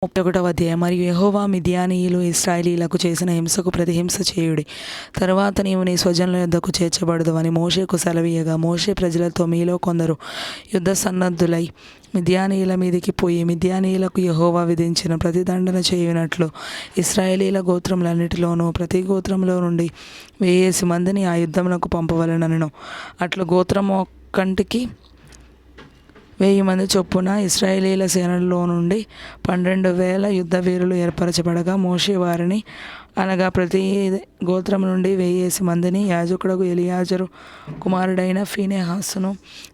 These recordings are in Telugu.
31వ అధ్యాయం. మరియు యెహోవా మిద్యానీయులు ఇశ్రాయేలీయులకు చేసిన హింసకు ప్రతిహింస చేయుడి. తరువాత నీవు నీ స్వజనుల యొద్దకు చేర్చబడదువని మోషేకు సెలవీయగా, మోషే ప్రజలతో, మీలో కొందరు యుద్ధ సన్నద్ధులై మిద్యానీయుల మీదికి పోయి మిద్యానీయులకు యెహోవా విధించిన ప్రతిదండన చేయునట్లు ఇశ్రాయేలీయుల గోత్రములన్నిటిలోనూ ప్రతి గోత్రంలో నుండి 1000 మందిని ఆ యుద్ధమునకు పంపవలెననెను. అట్లు గోత్రము ఒక్కంటికి 1000 మంది చొప్పున ఇశ్రాయేలీయుల సేనలో నుండి 12,000 యుద్ధ వీరులు ఏర్పరచబడగా, మోషే వారిని అనగా ప్రతి గోత్రం నుండి 1000 మందిని యాజకుడగు ఎలియాజరు కుమారుడైన ఫీనెహాసును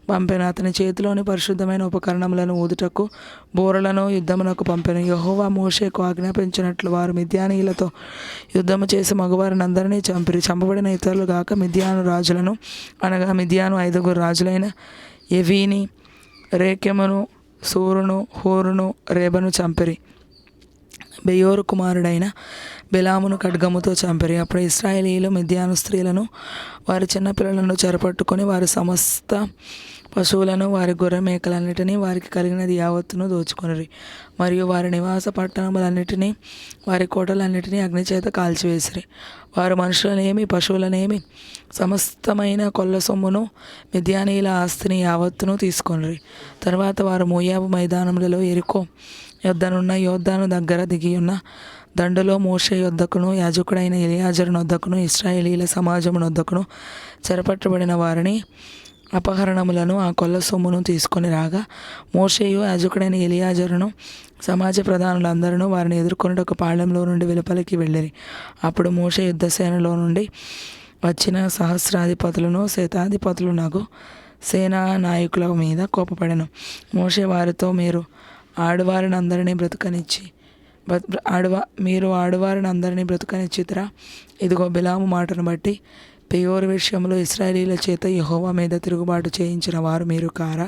పంపెను. అతని చేతిలోని పరిశుద్ధమైన ఉపకరణములను ఊదుటకు బూరలను యుద్ధమునకు పంపెను. యెహోవా మోషేకు ఆజ్ఞాపించినట్లు వారు మిద్యానీయులతో యుద్ధము చేసి మగవారిని అందరినీ చంపిరి. చంపబడిన ఇతరులు గాక మిద్యాను రాజులను అనగా మిద్యాను 5 రాజులైన ఎవీని, రేకెమును, సూరును, హూరును, రేబను చంపిరి. బెయోరు కుమారుడైన బెలామును ఖడ్గముతో చంపిరి. అప్పుడు ఇశ్రాయేలీయులు మిద్యాను స్త్రీలను, వారి చిన్నపిల్లలను చెరపట్టుకొని వారి సమస్త పశువులను, వారి గొర్రె మేకలన్నిటినీ, వారికి కలిగినది యావత్తును దోచుకొనిరి. మరియు వారి నివాస పట్టణములన్నిటినీ, వారి కోటలన్నిటినీ అగ్నిచేత కాల్చివేసిరి. వారు మనుషులనేమి పశువులనేమి సమస్తమైన కొల్ల సొమ్మును మిద్యానీయుల ఆస్తిని యావత్తును తీసుకొనిరి. తర్వాత వారు మోయాబు మైదానములలో యెరికో యొద్దనున్న యోర్దాను దగ్గర దిగియున్న దండులో మోషే యొద్దకును యాజకుడైన ఎలియాజరు నొద్దకును ఇశ్రాయేలీయుల సమాజమునొద్దకును చెరపట్టబడిన వారిని అపహరణములను ఆ కొల్ల సొమ్మును తీసుకొని రాగా, మోషేయు యాజకుడైన ఎలియాజరును సమాజ ప్రధానులందరూ వారిని ఎదుర్కొనుటకు పాళెంలో నుండి వెలుపలికి వెళ్ళిరి. అప్పుడు మోషే యుద్ధసేనలో నుండి వచ్చిన సహస్రాధిపతులను శతాధిపతులునగు సేనా నాయకుల మీద కోపపడెను. మోషే వారితో, మీరు ఆడవారిని అందరినీ బ్రతుకనిచ్చితిరా? ఇదిగో, బిలాము మాటను బట్టి పెయోరు విషయంలో ఇశ్రాయేలీయుల చేత యెహోవా మీద తిరుగుబాటు చేయించిన వారు మీరు కారా?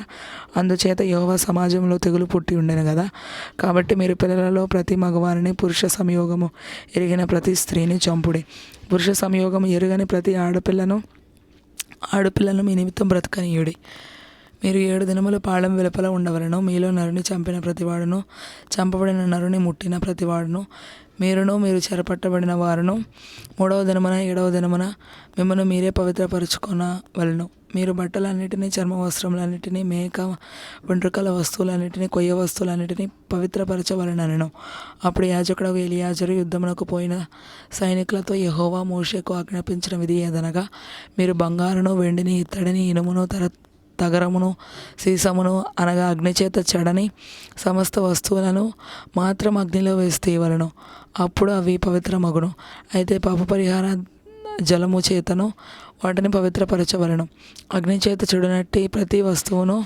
అందుచేత యెహోవా సమాజంలో తెగులు పుట్టి ఉండెను గదా. కాబట్టి మీరు పిల్లలలో ప్రతి మగవారిని, పురుష సంయోగము ఎరిగిన ప్రతి స్త్రీని చంపుడి. పురుష సంయోగము ఎరుగని ప్రతి ఆడపిల్లను మీ నిమిత్తం బ్రతకనీయుడి. మీరు 7 దినములు పాళెం వెలుపల ఉండవలెను. మీలో నరుని చంపిన ప్రతివాడును, చంపబడిన నరుని ముట్టిన ప్రతివాడును, మీరును మీరు చెరపట్టబడిన వారును 3వ దినమున 7వ దినమున మిమ్మల్ని మీరే పవిత్రపరచుకొనవలెను. మీరు బట్టలన్నిటినీ, చర్మ వస్త్రములన్నిటినీ, మేక వెంట్రుకల వస్తువులన్నిటినీ, కొయ్య వస్తువులన్నిటినీ పవిత్రపరచవలెననెను. అప్పుడు యాజకుడగు ఎలియాజరు యుద్ధమునకు పోయిన సైనికులతో, యెహోవా మోషేకు ఆజ్ఞాపించిన విధి ఏదనగా, మీరు బంగారును, వెండిని, ఇత్తడిని, ఇనుమును, తగరమును, సీసమును అనగా అగ్నిచేత చెడని సమస్త వస్తువులను మాత్రం అగ్నిలో వేసి తీయవలెను. అప్పుడు అవి పవిత్రమగును. అయితే పాప పరిహార జలము చేతను వాటిని పవిత్రపరచవలెను. అగ్నిచేత చెడునట్టి ప్రతి వస్తువును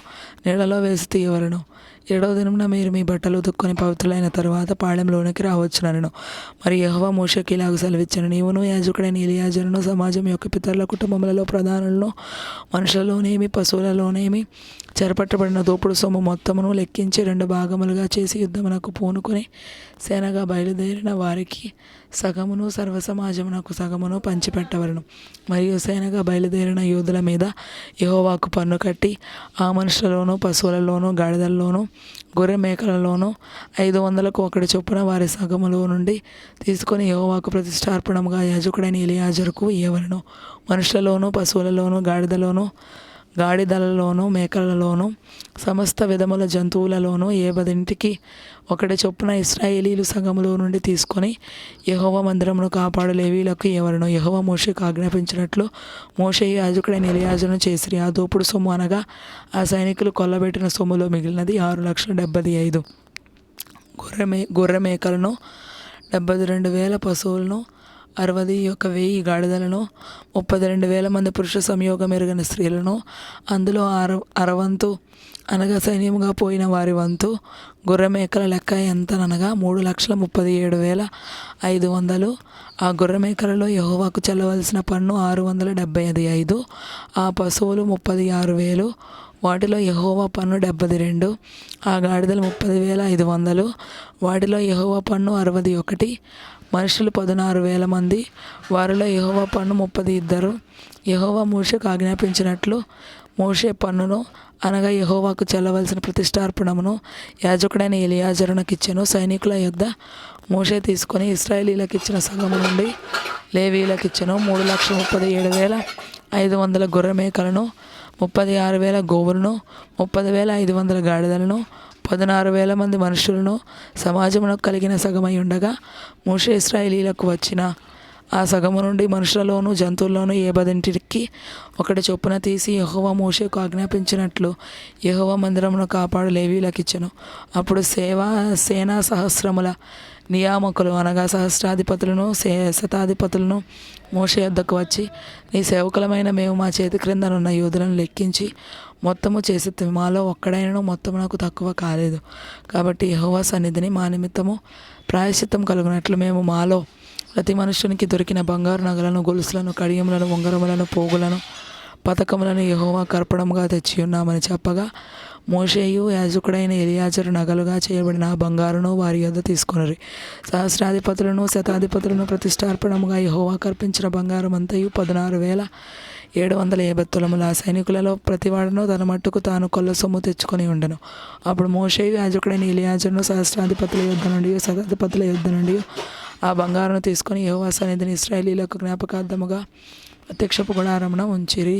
నీళ్ళలో వేసి తీయవలెను. 7వ దినమున మీరు మీ బట్టలు ఉతుక్కొని పవిత్రులైన తరువాత పాళెంలోనికి రావచ్చుననెను. మరి యెహోవా మోషేకు ఇలాగ సెలవిచ్చెను, నీవును యాజకుడైన ఎలియాజరును సమాజం యొక్క పితరుల కుటుంబములలో ప్రధానులను, మనుషులలోనేమి పశువులలోనేమి చెరపట్టబడిన దోపుడు సొమ్ము మొత్తమును లెక్కించి 2 భాగములుగా చేసి యుద్ధమునకు పూనుకొని సేనగా బయలుదేరిన వారికి సగమును, సర్వ సమాజమునకు సగమును పంచిపెట్టవలను. మరియు సేనగా బయలుదేరిన యోధుల మీద యెహోవాకు పన్ను కట్టి ఆ మనుషులలోనూ, పశువులలోనూ, గాడిదల్లోనూ, గొర్రె మేకలలోనూ 500కు 1 చొప్పున వారి సగములో నుండి తీసుకొని యెహోవాకు ప్రతిష్ఠార్పణముగా యాజకుడైన ఎలియాజరుకు ఇయ్యవలెను. మనుషులలోనూ, పశువులలోనూ, గాడిదలలోనూ, మేకలలోనూ, సమస్త విధముల జంతువులలోనూ 10 1 చొప్పున ఇశ్రాయేలీయులు సగములో నుండి తీసుకొని యెహోవా మందిరమును కాపాడు లేవీయులకు ఇయ్యవలెను. యెహోవా మోషేకు ఆజ్ఞాపించినట్లు మోషేయు యాజకుడైన ఎలియాజరును చేసిరి. ఆ దోపుడు సొమ్ము అనగా ఆ సైనికులు కొల్లబెట్టిన సొమ్ములో మిగిలినది 6,75,000 గొర్రె మేకలను, 72,000 పశువులను, 61,000 గాడిదలను, 32,000 మంది పురుష సంయోగం ఎరుగని స్త్రీలను, అందులో అరవంతు అనగా సైన్యముగా పోయిన వారి వంతు గొర్రె మేకల లెక్క ఎంతనగా 3,37,500. ఆ గొర్రె మేకలలో యెహోవాకు చెల్లవలసిన పన్ను 675. ఆ పశువులు 36,000, వాటిలో యెహోవా పన్ను 72. ఆ గాడిదలు 30,500, వాటిలో యెహోవా పన్ను 61. మనుషులు 16,000 మంది, వారిలో యెహోవా పన్ను 32. యెహోవా మోషేకు ఆజ్ఞాపించినట్లు మోషే పన్నును అనగా యెహోవాకు చెల్లవలసిన ప్రతిష్టార్పణమును యాజకుడైన ఎలియాజరునకిచ్చెను. సైనికుల యొద్ద మోషే తీసుకొని ఇశ్రాయేలీయులకిచ్చిన సగము నుండి లేవీయులకిచ్చెను. 3,37,500 గొర్రె మేకలను, 36,000 గోవులను, 30,500 గాడిదలను, 16,000 మంది మనుషులను సమాజమునకు కలిగిన సగమై ఉండగా, మోషే ఇశ్రాయేలీయులకు వచ్చిన ఆ సగము నుండి మనుషులలోను జంతువుల్లోనూ ఏ బదింటికి ఒకటి చొప్పున తీసి యెహోవా మోషేకు ఆజ్ఞాపించినట్లు యెహోవా మందిరమును కాపాడు లేవీయులకిచ్చెను. అప్పుడు సేనా సహస్రముల నియామకులు అనగా సహస్రాధిపతులను శతాధిపతులను మోషే యొద్దకు వచ్చి, నీ సేవకులమైన మేము మా చేతి క్రిందనున్న యోధులను లెక్కించి మొత్తము చేసి మాలో ఒక్కడైనను మొత్తమునకు తక్కువ కాలేదు. కాబట్టి యెహోవా సన్నిధిని మా నిమిత్తము ప్రాయశ్చిత్తం కలుగునట్లు మేము మాలో ప్రతి మనుష్యునికి దొరికిన బంగారు నగలను, గొలుసులను, కడియములను, ఉంగరములను, పోగులను, పతకములను యెహోవాకు అర్పణముగా తెచ్చియున్నామని చెప్పగా, మోషేయు యాజకుడైన ఎలియాజరు నగలుగా చేయబడిన ఆ బంగారును వారి యొద్ద తీసుకొనిరి. సహస్రాధిపతులను శతాధిపతులను ప్రతిష్టార్పణముగా యెహోవాకు అర్పించిన బంగారం అంతయు 16,750 తులములు. ఆ సైనికులలో ప్రతివాడును తన మట్టుకు తాను కొల్ల సొమ్ము తెచ్చుకొని ఉండెను. అప్పుడు మోషేయు యాజకుడైన ఎలియాజరును సహస్రాధిపతుల యొద్ద నుండి శతాధిపతుల యొద్ద నుండి ఆ బంగారును తీసుకొని యెహోవా సన్నిధిని ఇశ్రాయేలీయులకు జ్ఞాపకార్థముగా ప్రత్యక్షపు గుడారమున ఉంచిరి.